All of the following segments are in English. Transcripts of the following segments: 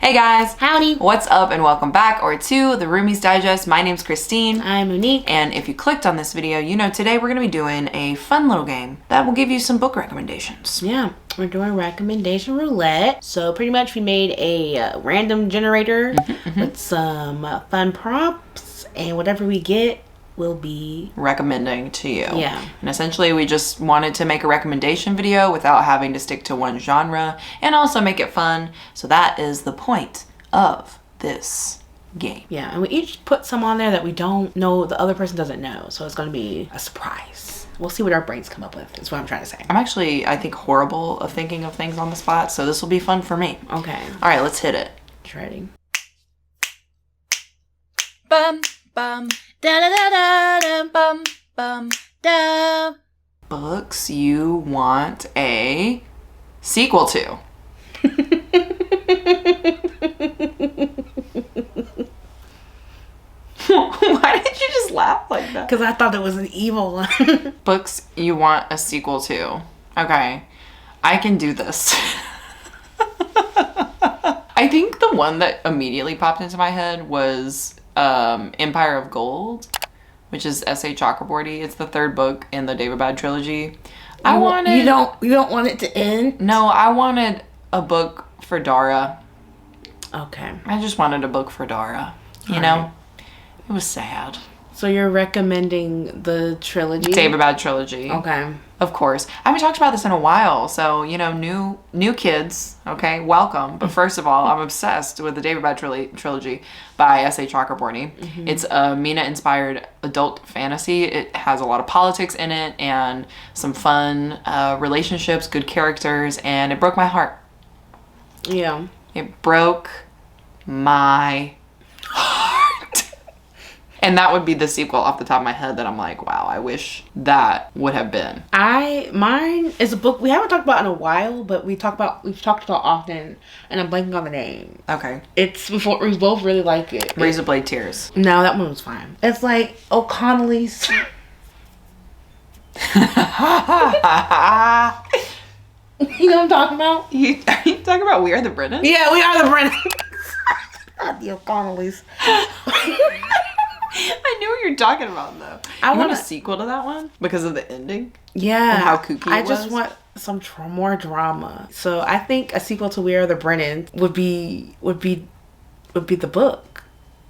Hey guys! Howdy! What's up and welcome back or to the Roomies Digest. My name's Christine. I'm Monique. And if you clicked on this video, you know today we're going to be doing a fun little game that will give you some book recommendations. Yeah, we're doing recommendation roulette. So pretty much we made a random generator with some fun prompts, and whatever we get will be recommending to you. Yeah. And essentially we just wanted to make a recommendation video without having to stick to one genre and also make it fun. So that is the point of this game. Yeah, and we each put some on there that we don't know, the other person doesn't know. So it's going to be a surprise. We'll see what our brains come up with, is what I'm trying to say. I'm actually, I think, horrible of thinking of things on the spot, so this will be fun for me. Okay. All right, let's hit it. Ready? Bum, bum. Da da da da da bum bum da. Books you want a sequel to. Why did you just laugh like that? Because I thought it was an evil one. Books you want a sequel to. Okay, I can do this. I think the one that immediately popped into my head was Empire of Gold, which is S.A. Chakraborty. It's the third book in the David Bad trilogy. You don't want it to end? No, I wanted a book for Dara. Okay. I just wanted a book for Dara. You know? It was sad. So you're recommending the trilogy? David Bad trilogy. Okay. Of course. I haven't talked about this in a while, so, you know, new kids, okay, welcome. But first of all, I'm obsessed with the David Bad trilogy by S.A. Chakraborty. It's a Mina-inspired adult fantasy. It has a lot of politics in it and some fun relationships, good characters, and it broke my heart. Yeah. It broke my heart. And that would be the sequel off the top of my head that I'm like, wow, I wish that would have been. Mine is a book we haven't talked about in a while, but we've talked about often, and I'm blanking on the name. Okay. We both really like it. Razorblade Tears. No, that one was fine. It's like O'Connelly's. You know what I'm talking about? Are you talking about We Are the Brennans? Yeah, We Are the Brennans. Not the O'Connellys. I knew what you're talking about, though. I want a sequel to that one because of the ending. Yeah. And how kooky I just want some more drama. So I think a sequel to We Are the Brennans would be the book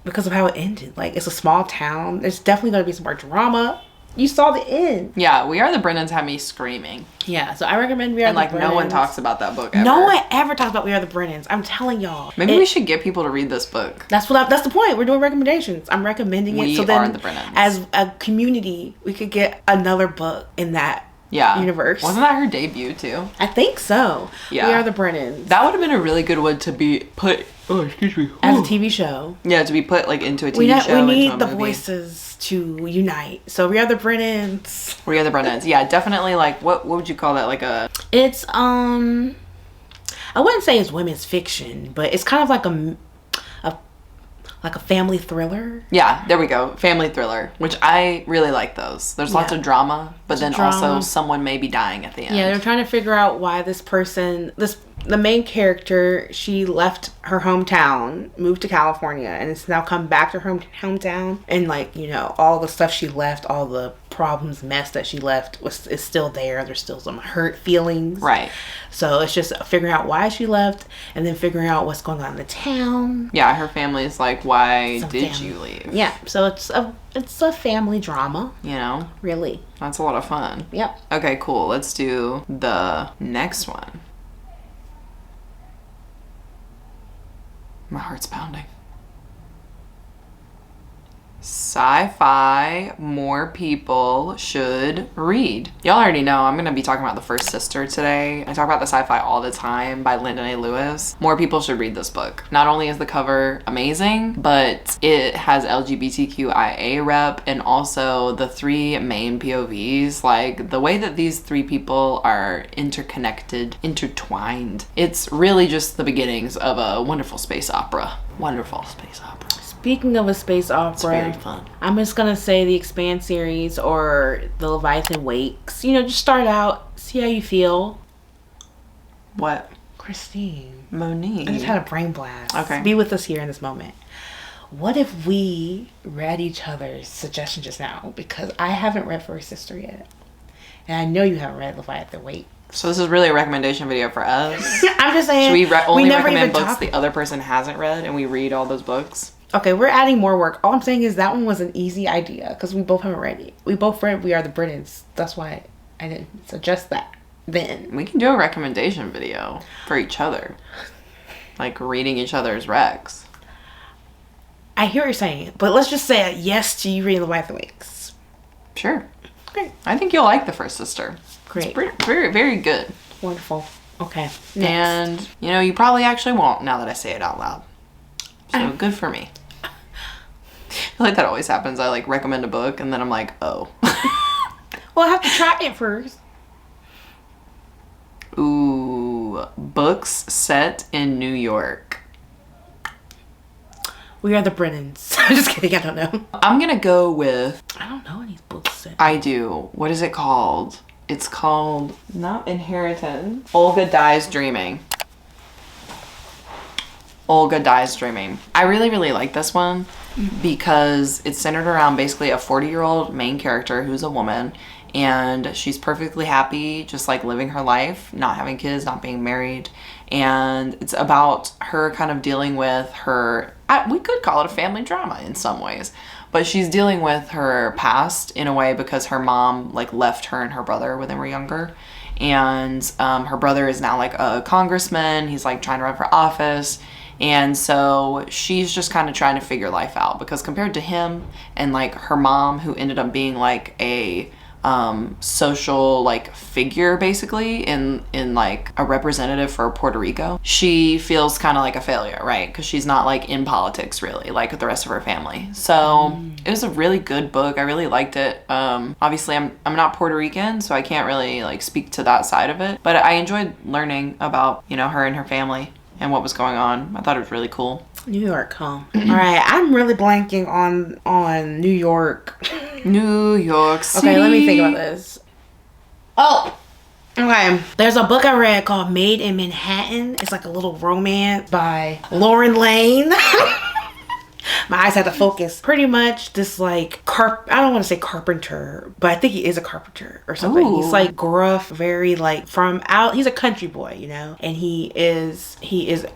because of how it ended. Like, it's a small town. There's definitely going to be some more drama. You saw the end. Yeah, We Are the Brennans had me screaming. Yeah, so I recommend We Are the Brennans. And, like, no one talks about that book ever. No one ever talks about We Are the Brennans. I'm telling y'all. Maybe we should get people to read this book. That's the point. We're doing recommendations. I'm recommending it. So then, We Are the Brennans. As a community, we could get another book in that universe. Wasn't that her debut, too? I think so. Yeah. We Are the Brennans. That would have been a really good one to be put... Oh, excuse me. As a TV show. Yeah, to be put, like, into a TV show. We need the voices to unite. So We Are the Brennans. We Are the Brennans. Yeah, definitely, like, what would you call that? Like a... It's, I wouldn't say it's women's fiction, but it's kind of like a family thriller. Yeah, there we go. Family thriller, which I really like those. There's lots of drama, but then also someone may be dying at the end. Yeah, they're trying to figure out why the main character, she left her hometown, moved to California, and it's now come back to her hometown. And, like, you know, all the stuff she left, all the problems, mess that she left is still there. There's still some hurt feelings. Right. So it's just figuring out why she left and then figuring out what's going on in the town. Yeah, her family is like, why did you leave? Yeah, so it's a family drama. You know? Really. That's a lot of fun. Yep. Okay, cool. Let's do the next one. My heart's pounding. Sci-fi more people should read. Y'all already know I'm gonna be talking about The First Sister today. I talk about the sci-fi all the time by Linden, Lewis. More people should read this book. Not only is the cover amazing, but it has LGBTQIA rep and also the three main POVs. Like, the way that these three people are interconnected, intertwined. It's really just the beginnings of a wonderful space opera. Wonderful space opera. Speaking of a space opera, it's very fun. I'm just gonna say the Expanse series or the Leviathan Wakes. You know, just start out, see how you feel. What? Christine. Monique. I just had a brain blast. Okay. Be with us here in this moment. What if we read each other's suggestion just now? Because I haven't read First Sister yet. And I know you haven't read Leviathan. Wait. So this is really a recommendation video for us. I'm just saying. Should we only never recommend even books the other person hasn't read and we read all those books? Okay, we're adding more work. All I'm saying is that one was an easy idea because we both haven't read it. We both read We Are the Brennans. That's why I didn't suggest that then. We can do a recommendation video for each other. Like reading each other's recs. I hear what you're saying, but let's just say yes to you reading Leviathan Weeks. Sure. Great. I think you'll like The First Sister. Great. It's very, very good. Wonderful. Okay. Next. And, you know, you probably actually won't now that I say it out loud. So good for me. I feel like that always happens. I like recommend a book and then I'm like, oh. Well, I have to try it first. Ooh, books set in New York. We Are the Brennans. I'm just kidding. I don't know. I'm gonna go with. I don't know any books set. I do. What is it called? It's called not Inheritance. Olga Dies Dreaming. Olga Dies Dreaming. I really, really like this one because it's centered around basically a 40-year-old main character who's a woman, and she's perfectly happy just like living her life, not having kids, not being married. And it's about her kind of dealing with her, we could call it a family drama in some ways, but she's dealing with her past in a way because her mom like left her and her brother when they were younger. And her brother is now like a congressman. He's like trying to run for office. And so she's just kind of trying to figure life out because compared to him and like her mom, who ended up being like a social like figure basically in like a representative for Puerto Rico, she feels kind of like a failure, right? Because she's not like in politics really like the rest of her family. So it was a really good book. I really liked it. Obviously I'm not Puerto Rican, so I can't really like speak to that side of it, but I enjoyed learning about, you know, her and her family and what was going on. I thought it was really cool. New York, huh? All right, I'm really blanking on New York. New York City. Okay, let me think about this. Oh, okay. There's a book I read called Made in Manhattan. It's like a little romance by Lauren Layne. My eyes had to focus. Pretty much this like I don't want to say carpenter, but I think he is a carpenter or something. Ooh. He's like gruff, very like he's a country boy, you know, and he is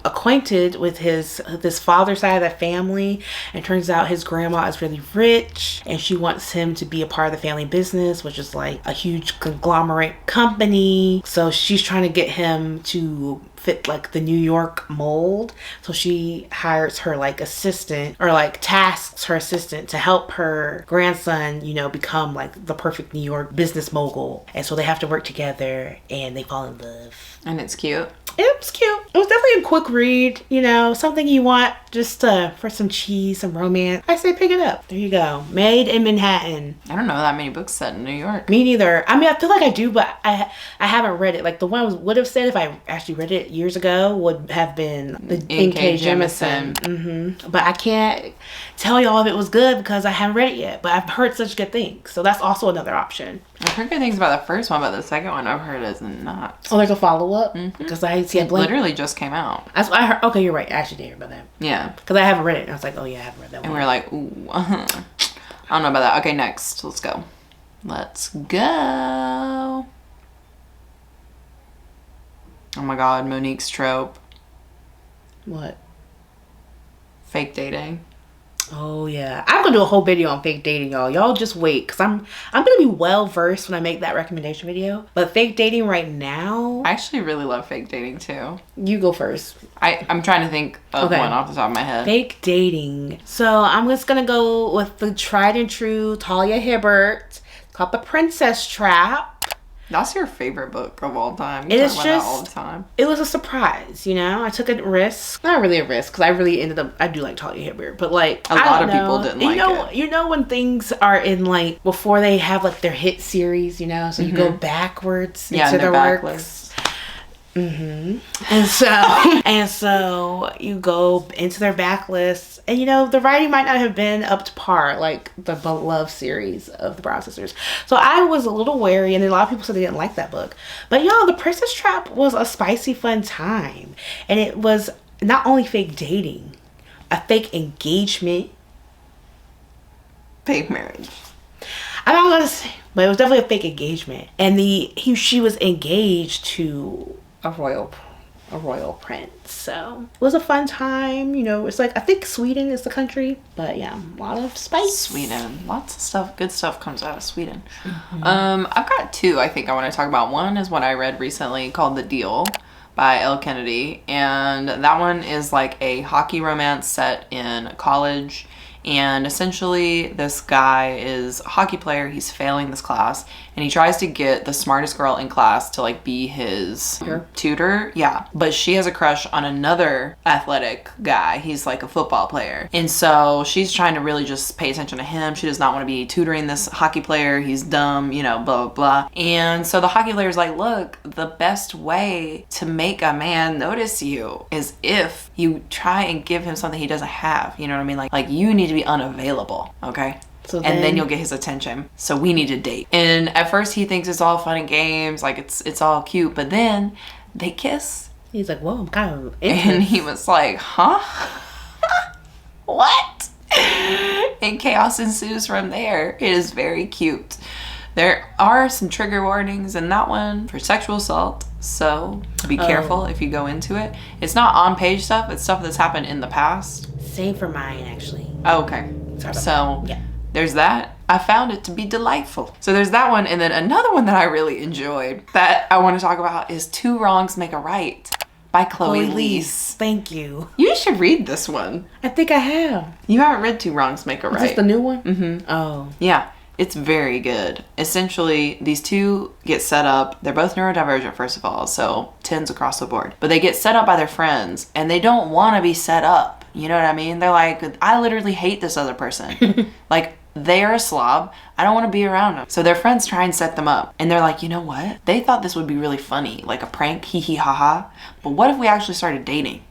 acquainted with this father's side of the family, and turns out his grandma is really rich and she wants him to be a part of the family business, which is like a huge conglomerate company. So she's trying to get him to fit like the New York mold. So she hires her like assistant, or like tasks her assistant to help her grandson, you know, become like the perfect New York business mogul. And so they have to work together and they fall in love. And it's cute. It was cute. It was definitely a quick read, you know, something you want just for some cheese, some romance. I say pick it up. There you go. Made in Manhattan. I don't know that many books set in New York. Me neither. I mean, I feel like I do, but I haven't read it. Like the one I would have said if I actually read it years ago would have been the N.K. Jemisin. But I can't tell y'all if it was good because I haven't read it yet. But I've heard such good things. So that's also another option. I've heard good things about the first one, but the second one I've heard is not. Oh, there's a follow-up? Because I see a blank. Literally just came out. That's what I heard. Okay, you're right. I actually did hear about that. Yeah. Because I haven't read it. And I was like, oh yeah, I haven't read that one. And we were like, ooh. I don't know about that. Okay, next. Let's go. Let's go. Oh my god, Monique's trope. What? Fake dating. Oh yeah, I'm gonna do a whole video on fake dating, y'all. Y'all just wait, cause I'm gonna be well versed when I make that recommendation video. But fake dating right now, I actually really love fake dating too. You go first. I'm trying to think of one off the top of my head. Fake dating. So I'm just gonna go with the tried and true Talia Hibbert. It's called The Princess Trap. That's your favorite book of all time. You It talk is about just that all the time. It was a surprise, you know. I took a risk, not really a risk, because I really ended up. I do like Talia Hibbert, but like a lot of people didn't like it. You know when things are in like before they have like their hit series, you know, so you go backwards into their works. And so you go into their backlist, and the writing might not have been up to par like the beloved series of the Brown sisters. So I was a little wary, and a lot of people said they didn't like that book. But y'all, The Princess Trap was a spicy, fun time, and it was not only fake dating, a fake engagement, fake marriage. I'm not gonna say, but it was definitely a fake engagement, and she was engaged to a royal prince. So it was a fun time. It's like, I think Sweden is the country, but yeah, a lot of spice. Sweden, lots of stuff, good stuff comes out of Sweden. I've got two I think I want to talk about. One is one I read recently called The Deal by Elle Kennedy, and that one is like a hockey romance set in college. And essentially this guy is a hockey player. He's failing this class, and he tries to get the smartest girl in class to like be his tutor. Yeah. But she has a crush on another athletic guy. He's like a football player. And so she's trying to really just pay attention to him. She does not want to be tutoring this hockey player. He's dumb, blah, blah, blah. And so the hockey player's like, look, the best way to make a man notice you is if you try and give him something he doesn't have. You know what I mean? Like you need to be unavailable, okay? And then you'll get his attention. So we need to date. And at first he thinks it's all fun and games, like it's all cute, but then they kiss. He's like, whoa, I'm kind of interested. And he was like, huh? What? And chaos ensues from there. It is very cute. There are some trigger warnings in that one for sexual assault, so be careful if you go into it. It's not on-page stuff. It's stuff that's happened in the past. Same for mine, actually. Oh, okay. So yeah, there's that. I found it to be delightful. So there's that one, and then another one that I really enjoyed that I want to talk about is Two Wrongs Make a Right by Chloe Liese. Thank you. You should read this one. I think I have. You haven't read Two Wrongs Make a Right. Is this the new one? Mm-hmm. Oh. Yeah. It's very good. Essentially, these two get set up. They're both neurodivergent, first of all, so 10s across the board. But they get set up by their friends, and they don't want to be set up. You know what I mean? They're like, I literally hate this other person. Like, they're a slob. I don't want to be around them. So their friends try and set them up. And they're like, you know what? They thought this would be really funny, like a prank, hee hee ha ha. But what if we actually started dating?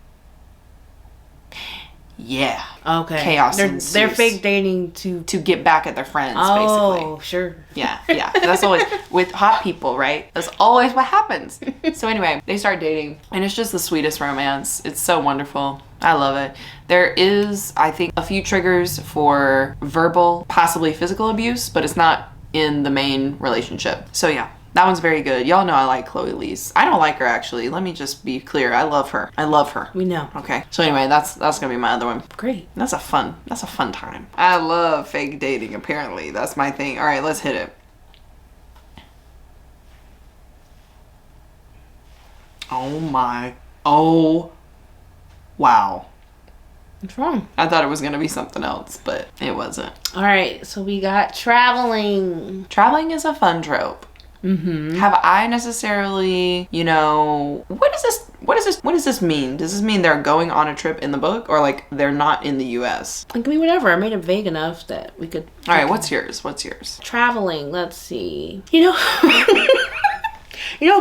Yeah. Okay. Chaos ensues. They're fake dating to get back at their friends, basically. Oh, sure. Yeah. That's always with hot people, right? That's always what happens. So anyway, they start dating, and it's just the sweetest romance. It's so wonderful. I love it. There is, I think, a few triggers for verbal, possibly physical abuse, but it's not in the main relationship. So yeah. That one's very good. Y'all know I like Chloe Liese. I don't like her, actually. Let me just be clear. I love her. We know. Okay. So anyway, that's gonna be my other one. Great. That's a fun time. I love fake dating, apparently. That's my thing. All right, let's hit it. Oh, wow. What's wrong? I thought it was gonna be something else, but it wasn't. All right, so we got traveling. Traveling is a fun trope. Mm-hmm. Have I necessarily, what does this mean? Does this mean they're going on a trip in the book, or like they're not in the US? It could be whatever. I made it vague enough that we could. All right, what's yours? Traveling. Let's see. You know a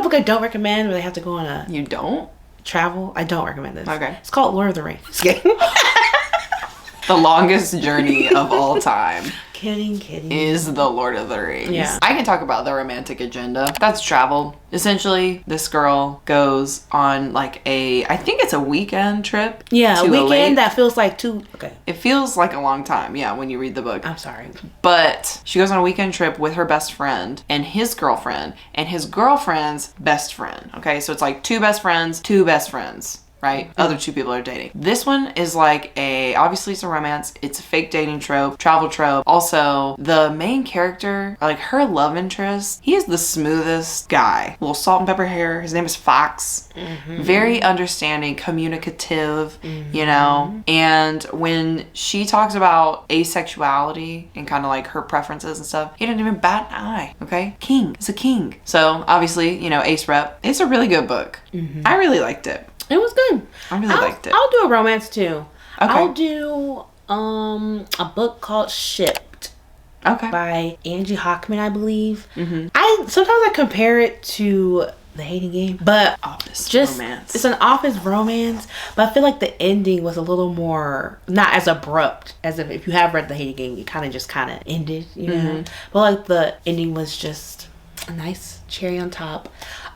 book I don't recommend where they have to go on a. You don't? Travel. I don't recommend this. Okay. It's called Lord of the Rings. The longest journey of all time. Kidding. Is the Lord of the Rings. Yeah. I can talk about the romantic agenda. That's travel. Essentially, this girl goes on like I think it's a weekend trip. Yeah, a weekend that feels like two. Okay. It feels like a long time, yeah, when you read the book. I'm sorry. But she goes on a weekend trip with her best friend and his girlfriend and his girlfriend's best friend. Okay, so it's like two best friends. Right? Mm-hmm. Other two people are dating. This one is like obviously it's a romance. It's a fake dating trope, travel trope. Also, the main character, like her love interest, he is the smoothest guy. Little salt and pepper hair. His name is Fox. Mm-hmm. Very understanding, communicative, And when she talks about asexuality and kind of like her preferences and stuff, he didn't even bat an eye. Okay? King. It's a king. So obviously, ace rep. It's a really good book. Mm-hmm. I really liked it. It was good. I really liked it. I'll do a romance too. Okay. I'll do a book called Shipped. Okay. By Angie Hockman, I believe. Mm-hmm. Sometimes I compare it to The Hating Game. But Office just romance. it's an office romance, but I feel like the ending was a little more not as abrupt as if you have read The Hating Game, you kind of ended, you know. But like the ending was just a nice cherry on top.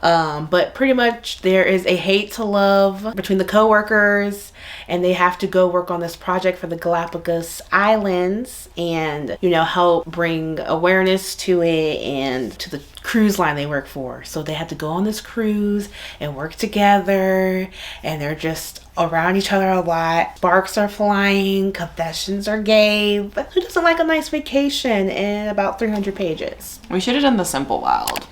But pretty much there is a hate to love between the co-workers, and they have to go work on this project for the Galapagos Islands and, you know, help bring awareness to it and to the cruise line they work for. So they have to go on this cruise and work together, and they're just around each other a lot. Sparks are flying, confessions are gave. Who doesn't like a nice vacation in about 300 pages? We should have done The Simple Wild.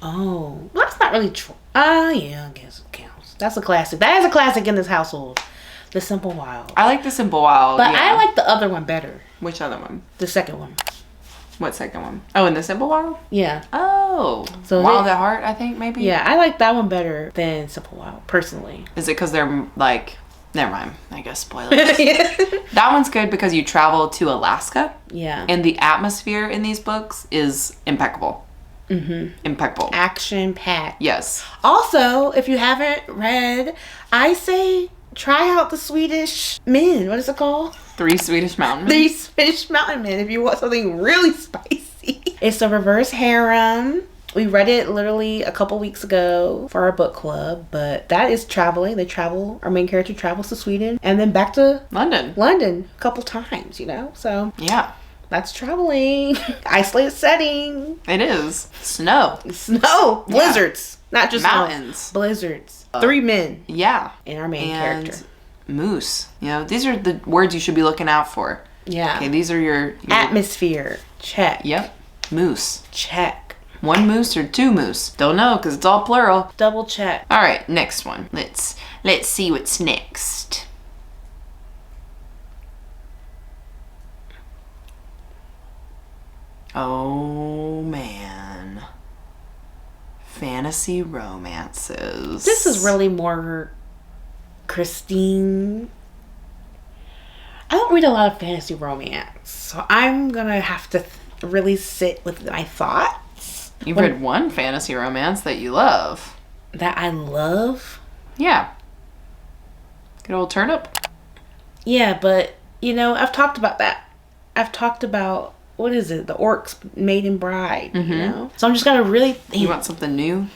Oh, well, that's not really true. Yeah, I guess it counts. That's a classic. That is a classic in this household. The Simple Wild. I like The Simple Wild. But yeah. I like the other one better. Which other one? The second one. What second one? Oh, in The Simple Wild? Yeah. Oh. So Wild at Heart, I think, maybe? Yeah, I like that one better than Simple Wild, personally. Is it because they're like... Never mind. I guess spoilers. That one's good because you travel to Alaska. Yeah. And the atmosphere in these books is impeccable. Impeccable. Action packed. Yes. Also, if you haven't read, I say try out the Swedish Men. What is it called? 3 Swedish Mountain Men. The Swedish Mountain Men, if you want something really spicy. It's a reverse harem. We read it literally a couple weeks ago for our book club, but that is traveling. Our main character travels to Sweden and then back to London a couple times, you know? So yeah, that's traveling. Isolated setting. it is. Snow, blizzards, not just mountains, snow. Blizzards. 3 men. Yeah, And our main and character. moose. You know, these are the words you should be looking out for. Yeah. Okay, these are your Atmosphere. Check. Yep. Moose. Check. 1 moose or 2 moose? Don't know because it's all plural. Double check. All right, next one. Let's see what's next. Oh man, fantasy romances. This is really more Christine. I don't read a lot of fantasy romance, so I'm gonna have to really sit with my thoughts. You've read one fantasy romance that you love. That I love? Yeah. Good old turnip. Yeah, but, you know, I've talked about that. I've talked about, what is it? The orcs maiden bride, you know? So I'm just gonna really think. You want something new?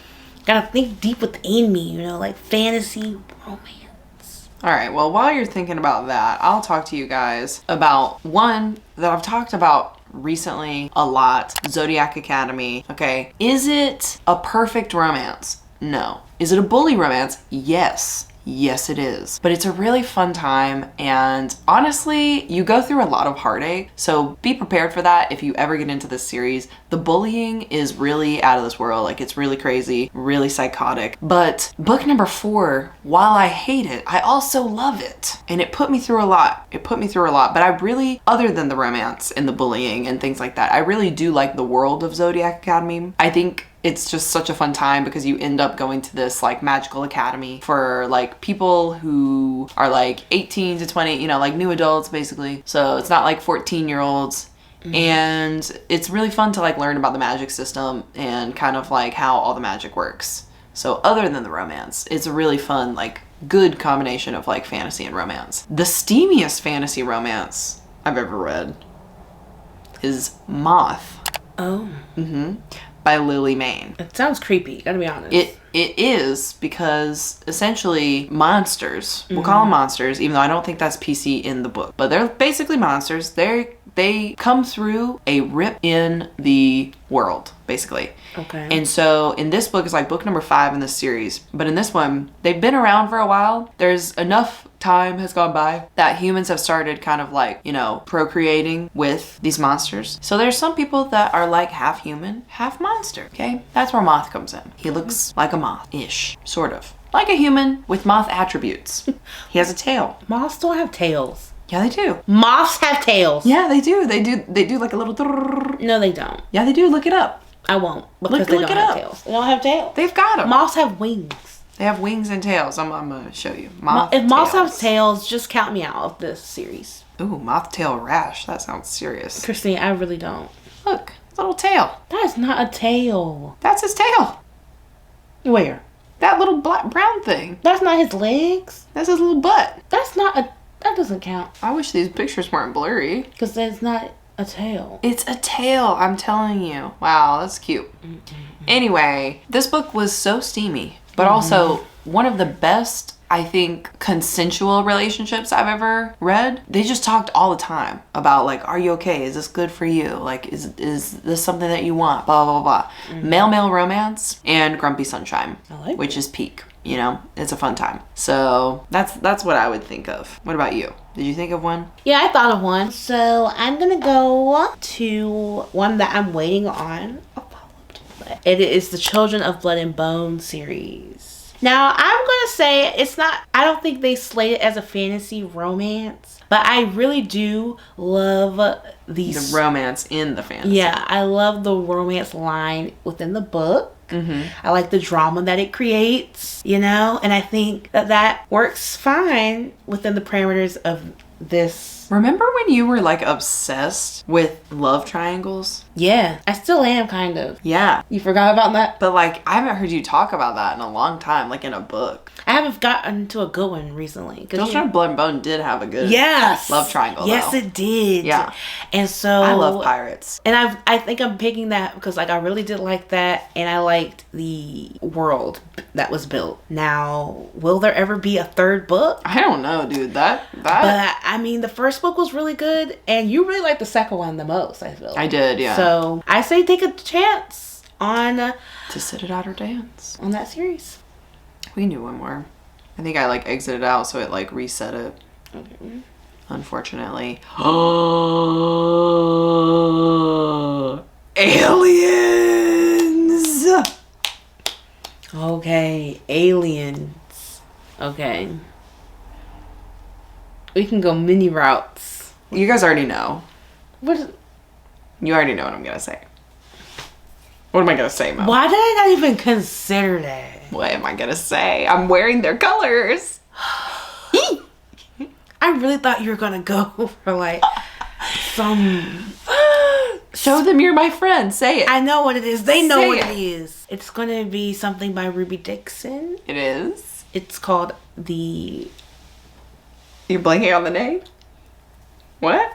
Gotta think deep within me, you know, like fantasy romance. All right, well, while you're thinking about that, I'll talk to you guys about one that I've talked about recently a lot, Zodiac Academy. Okay, is it a perfect romance? No. Is it a bully romance? Yes. Yes, it is. But it's a really fun time, and honestly, you go through a lot of heartache, so be prepared for that if you ever get into this series. The bullying is really out of this world. Like, it's really crazy, really psychotic. But book number 4, while I hate it, I also love it. And it put me through a lot. But I really, other than the romance and the bullying and things like that, I really do like the world of Zodiac Academy. I think it's just such a fun time because you end up going to this like magical academy for like people who are like 18 to 20, you know, like new adults basically. So it's not like 14-year-olds. And it's really fun to like learn about the magic system and kind of like how all the magic works. So other than the romance, it's a really fun, like good combination of like fantasy and romance. The steamiest fantasy romance I've ever read is Moth. Oh. By Lily Mayne. It sounds creepy, gotta be honest. It is because essentially monsters, we'll call them monsters, even though I don't think that's PC in the book, but they're basically monsters. They come through a rip in the world, basically. Okay. And so in this book, it's like book number 5 in this series, but in this one, they've been around for a while. There's enough time has gone by that humans have started kind of like, you know, procreating with these monsters. So there's some people that are like half human, half monster, okay? That's where Moth comes in. He looks like a moth-ish, sort of. Like a human with moth attributes. He has a tail. Moths don't have tails. Yeah, they do. Moths have tails. Yeah, they do. They do like a little... No, they don't. Yeah, they do. Look it up. I won't, because they don't have tails. They don't have tails. They've got them. Moths have wings. They have wings and tails. I'm gonna show you. If moths have tails, just count me out of this series. Ooh, moth tail rash. That sounds serious. Christine, I really don't. Look, little tail. That is not a tail. That's his tail. Where? That little brown thing. That's not his legs. That's his little butt. That's not a... That doesn't count. I wish these pictures weren't blurry. Because that's not a tail. It's a tail, I'm telling you. Wow, that's cute. Anyway, this book was so steamy, but also one of the best, I think, consensual relationships I've ever read. They just talked all the time about, like, are you okay? Is this good for you? Like, is this something that you want? Blah, blah, blah. Male romance and Grumpy Sunshine, which is peak. You know, it's a fun time. So that's what I would think of. What about you? Did you think of one? Yeah, I thought of one. So I'm gonna go to one that I'm waiting on a follow-up to. It is the Children of Blood and Bone series. Now, I'm gonna say it's not, I don't think they slate it as a fantasy romance, but I really do love these. The romance in the fantasy. Yeah, I love the romance line within the book. I like the drama that it creates, you know, and I think that works fine within the parameters of this. Remember when you were like obsessed with love triangles? Yeah, I still am kind of. Yeah. You forgot about that? But like, I haven't heard you talk about that in a long time, like in a book. I haven't gotten to a good one recently. Children of Blood and Bone did have a good love triangle. Yes, though. it did. Yeah. And so I love pirates. And I think I'm picking that because like I really did like that, and I liked the world that was built. Now, will there ever be a third book? I don't know, dude. That. But I mean, the first book was really good, and you really liked the second one the most, I feel. I did, yeah. So I say take a chance on To Sit It Out or Dance on that series. We can do one more. I think I like exited out, so it like reset it. Okay. Unfortunately. Aliens. Okay, aliens. Okay. We can go many routes. You guys already know. What? You already know what I'm gonna say. What am I gonna say, Mo? Why did I not even consider that? What am I gonna say? I'm wearing their colors. I really thought you were gonna go for like some. Show them you're my friend. Say it. I know what it is. They know Say what it. it is. It's gonna be something by Ruby Dixon. It is. It's called the. You blanking on the name? What?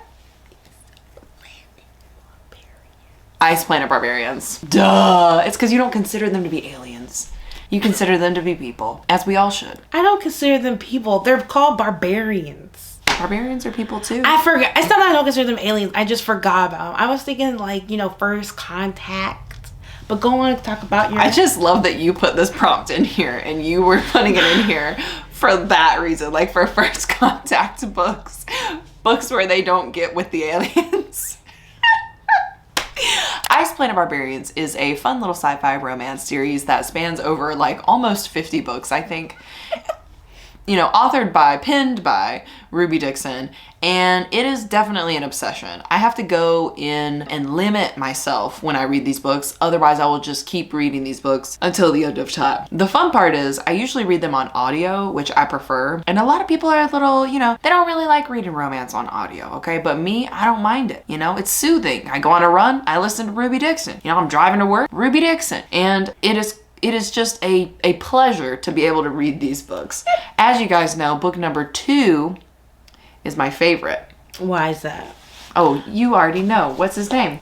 Ice Planet Barbarians. Duh. It's because you don't consider them to be aliens. You consider them to be people, as we all should. I don't consider them people. They're called barbarians. Barbarians are people too. I forgot. It's not that I don't consider them aliens. I just forgot about them. I was thinking like, you know, first contact. But go on and talk about your... I just love that you put this prompt in here and you were putting it in here for that reason. Like for first contact books. Books where they don't get with the aliens. Ice Planet Barbarians is a fun little sci-fi romance series that spans over like almost 50 books, I think. You know, penned by Ruby Dixon, and it is definitely an obsession. I have to go in and limit myself when I read these books, otherwise I will just keep reading these books until the end of time. The fun part is I usually read them on audio, which I prefer, and a lot of people are a little, you know, they don't really like reading romance on audio, okay? But me, I don't mind it, you know? It's soothing. I go on a run, I listen to Ruby Dixon. You know, I'm driving to work, Ruby Dixon, and it is just a pleasure to be able to read these books. As you guys know, book number 2 is my favorite. Why is that? Oh, you already know. What's his name?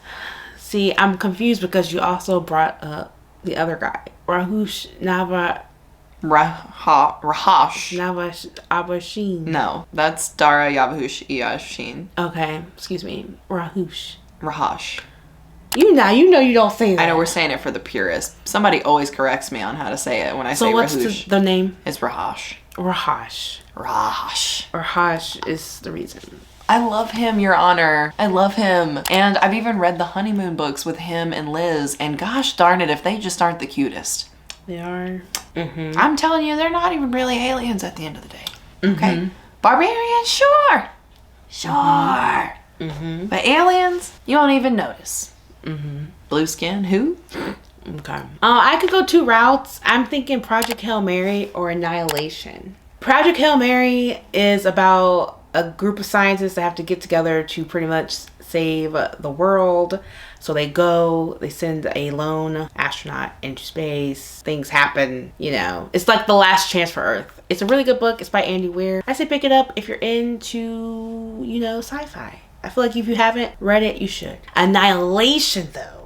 See, I'm confused because you also brought up the other guy. Rahush Rahash. Abashin. No, that's Dara Yavahush Iyashin. Okay, excuse me. Rahush. Rahash. You know you don't say that. I know we're saying it for the purist. Somebody always corrects me on how to say it when I say So what's Rahush. the name? It's Rahash. Rahash. Rahash. Rahash is the reason. I love him, Your Honor. I love him. And I've even read the honeymoon books with him and Liz. And gosh darn it, if they just aren't the cutest. They are. Mm-hmm. I'm telling you, they're not even really aliens at the end of the day. Okay? Mm-hmm. Barbarians, sure. Sure. Mm-hmm. But aliens, you won't even notice. Mm-hmm. Blue skin, who? Okay. I could go 2 routes. I'm thinking Project Hail Mary or Annihilation. Project Hail Mary is about a group of scientists that have to get together to pretty much save the world. So they send a lone astronaut into space. Things happen, you know. It's like the last chance for Earth. It's a really good book. It's by Andy Weir. I say pick it up if you're into, you know, sci-fi. I feel like if you haven't read it, you should. Annihilation, though.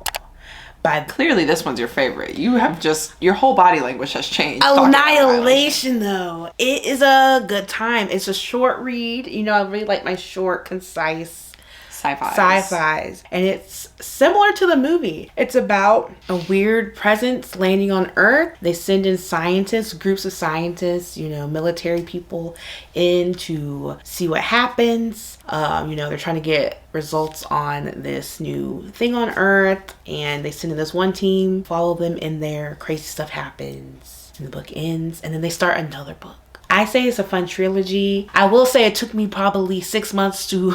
Clearly this one's your favorite. You have your whole body language has changed. Annihilation, though. It is a good time. It's a short read. You know, I really like my short, concise sci-fis. And it's similar to the movie. It's about a weird presence landing on Earth. They send in scientists, groups of scientists, you know, military people in to see what happens. You know, they're trying to get results on this new thing on Earth, and they send in this one team, follow them in there. Crazy stuff happens, and the book ends, and then they start another book. I say it's a fun trilogy. I will say it took me probably 6 months to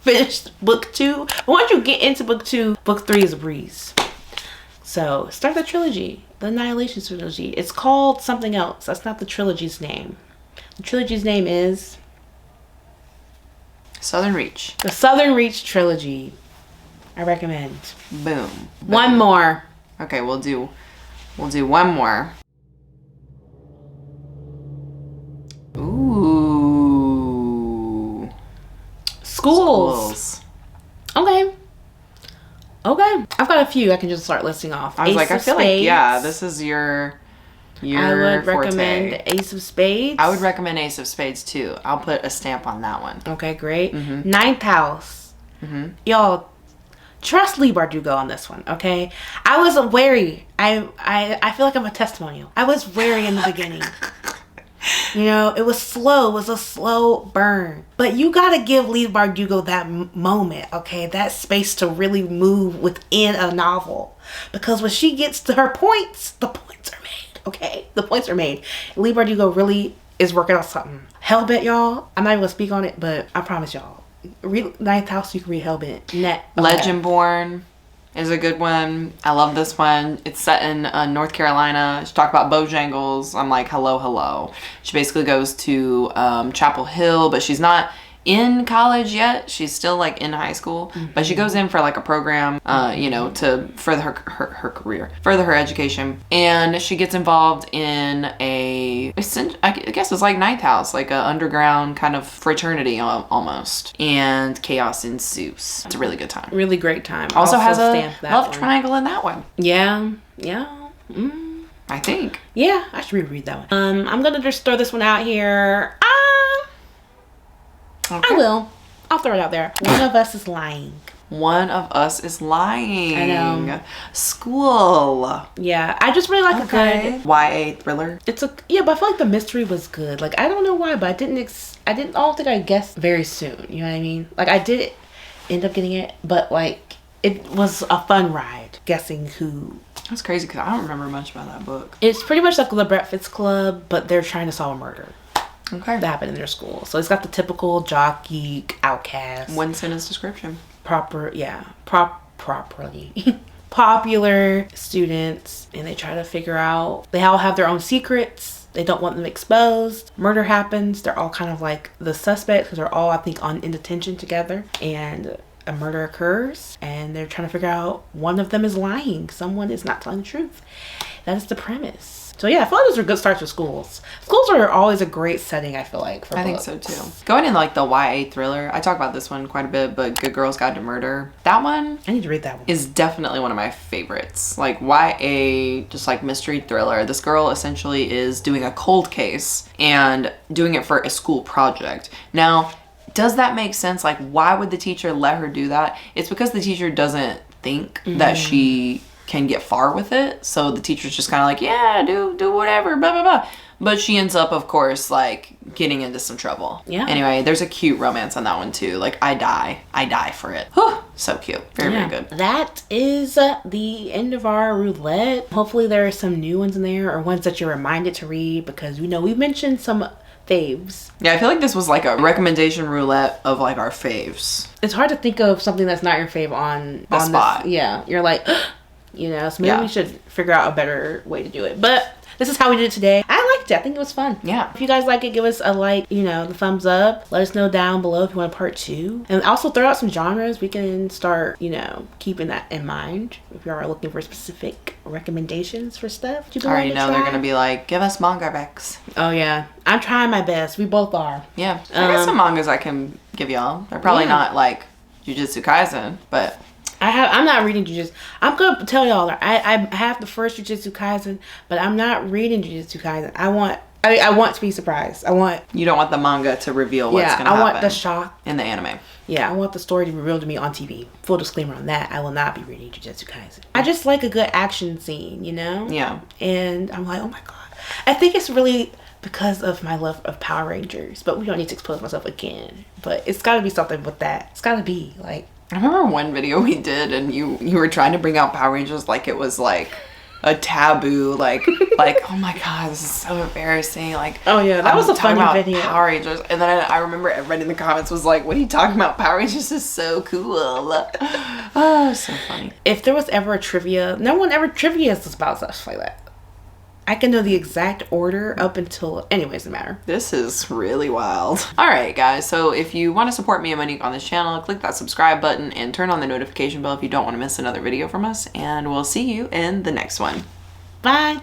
finish book 2. But once you get into book 2, book 3 is a breeze. So start the trilogy, the Annihilation trilogy. It's called something else. That's not the trilogy's name. The trilogy's name is Southern Reach. The Southern Reach trilogy. I recommend. Boom. One more. Okay, we'll do one more. Ooh. Schools. Okay. I've got a few I can just start listing off. I was like, I feel like, yeah, this is your I would forte. recommend Ace of Spades. I would recommend Ace of Spades too. I'll put a stamp on that one. Okay, great. Ninth House. Y'all, trust Leigh Bardugo on this one, okay? I was wary. I feel like I'm a testimonial. I was wary in the beginning. You know, it was slow. It was a slow burn. But you got to give Leigh Bardugo that moment, okay? That space to really move within a novel. Because when she gets to her points, the points are made, okay? The points are made. Leigh Bardugo really is working on something. Hellbent, y'all. I'm not even going to speak on it, but I promise y'all. Read Ninth House, you can read Hellbent. Legendborn is a good one. I love this one. It's set in North Carolina. She talked about Bojangles. I'm like, hello. She basically goes to Chapel Hill, but she's not in college yet. She's still like in high school, but she goes in for like a program, you know, to further her career, further her education. And she gets involved in I guess it's like Ninth House, like an underground kind of fraternity almost. And chaos ensues. It's a really good time. Really great time. Also has a love triangle in that one. Yeah. I think. Yeah, I should reread that one. I'm gonna just throw this one out here. Okay. I will. I'll throw it out there. One of Us is Lying. One of Us is Lying. I know. School. Yeah, I just really like a good YA thriller. but I feel like the mystery was good. Like, I don't know why, but I don't think I guessed very soon. You know what I mean? Like, I did end up getting it, but like, it was a fun ride guessing who. That's crazy because I don't remember much about that book. It's pretty much like The Breakfast Club, but they're trying to solve a murder. Okay. That happened in their school. So it's got the typical jock, geek, outcast. One sentence description. Properly. Popular students, and they try to figure out, they all have their own secrets. They don't want them exposed. Murder happens. They're all kind of like the suspects because they're all, I think, in detention together. And a murder occurs, and they're trying to figure out one of them is lying. Someone is not telling the truth. That is the premise. So yeah, I feel like those are good starts with schools. Schools are always a great setting, I feel like, for books. Think so too. Going in like the YA thriller, I talk about this one quite a bit, but Good Girls Guide to Murder. That one, I need to read that one. Is definitely one of my favorites. Like YA, just like mystery thriller. This girl essentially is doing a cold case and doing it for a school project. Now, does that make sense? Like, why would the teacher let her do that? It's because the teacher doesn't think that she can get far with it. So the teacher's just kind of like, yeah, do whatever, blah, blah, blah. But she ends up, of course, like getting into some trouble. Yeah. Anyway, there's a cute romance on that one too. Like, I die for it. Whew, so cute. Very good. That is the end of our roulette. Hopefully there are some new ones in there or ones that you're reminded to read because, you know, we mentioned some faves. Yeah, I feel like this was like a recommendation roulette of like our faves. It's hard to think of something that's not your fave on the spot. This, yeah, you're like, you know, so maybe we should figure out a better way to do it. But this is how we did it today. I like liked it. I think it was fun. Yeah. If you guys like it, give us a like, you know, the thumbs up. Let us know down below if you want a part 2. And also throw out some genres. We can start, you know, keeping that in mind. If you are looking for specific recommendations for stuff. I already know they're going to be like, give us manga recs. Oh, yeah. I'm trying my best. We both are. Yeah. I got some mangas I can give y'all. They're probably not like Jujutsu Kaisen, but... I'm not reading Jujutsu. I'm gonna tell y'all that I have the first Jujutsu Kaisen, but I'm not reading Jujutsu Kaisen. I want to be surprised. You don't want the manga to reveal what's gonna happen. I want the shock in the anime. Yeah, I want the story to be revealed to me on TV. Full disclaimer on that, I will not be reading Jujutsu Kaisen. I just like a good action scene, you know? Yeah. And I'm like, oh my god. I think it's really because of my love of Power Rangers, but we don't need to expose myself again. But it's gotta be something with that. It's gotta be like... I remember one video we did and you were trying to bring out Power Rangers like it was like a taboo, like oh my god, this is so embarrassing. Like, oh yeah, that was a funny video. Power Rangers, and then I remember everybody in the comments was like, "What are you talking about? Power Rangers is so cool." Oh, so funny. If there was ever a trivia, no one ever trivias us about stuff like that. I can know the exact order up until... Anyways, it doesn't matter. This is really wild. Alright guys, so if you want to support me and Monique on this channel, click that subscribe button and turn on the notification bell if you don't want to miss another video from us. And we'll see you in the next one. Bye!